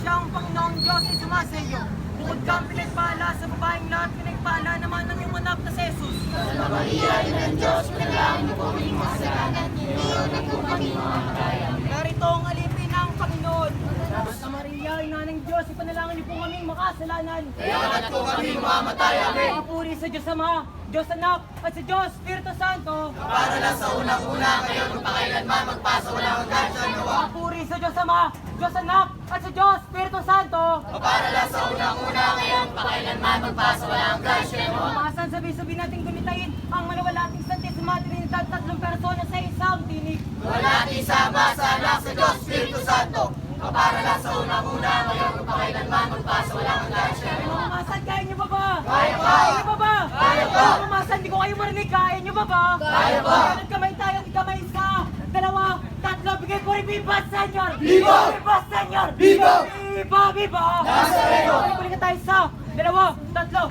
Siyang Panginoong Diyos ay sumasayo. Bukod kang pinagpala sa babaeng lahat, pinagpala naman ng iyong anak na si Jesus. Santa Maria, Ina ng Diyos, panalangin niyo po kaming makasalanan, ngayon at kung kami mamamataya. Narito ang alipin ng Panginoon. Santa Maria, Ina ng Diyos, ipanalangin niyo po kaming makasalanan, Ngayon at kung kami mamamataya. Papuri sa Diyos Ama, Diyos Anak, at sa Diyos Espiritu Santo. Para lang sa unang-una, ngayon kung pakailanman magpasa walang hanggan sa nawa. Papuri sa Diyos Ama, Diyos Anak, at sa Diyos Espiritu Santo. Para lang sa unang-una, ngayon kung pakailanman magpasa walang hanggan sa nawa. Umasan sabi-sabi natin gunitain ang manawalating Santisima Trinidad, tatlong persona sa isang tinig. Wala isama sa anak sa Diyos, Espiritu Santo. Para lang sa unang-una, ngayon kung pakailanman magpasa walang hanggan sa nawa. Umasan, kaya niyo ba ba? Kaya pa! Kaya niyo ba ba? Kaya pa! Umasan, di ko kayo marinig, kaya niyo ba ba? Kaya pa! Ganun kamay tayo, di kamay isa, dalawa, tatlo, bigay ko rin, Viva, Senyor! Viva! Viva, Senyor! Viva! Viva, Viva! Nazareno! Balik tayo sa dalawa, tatlo.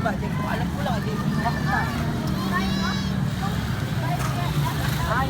Balik ko, alam ko lang, hindi ko makakita. Ay,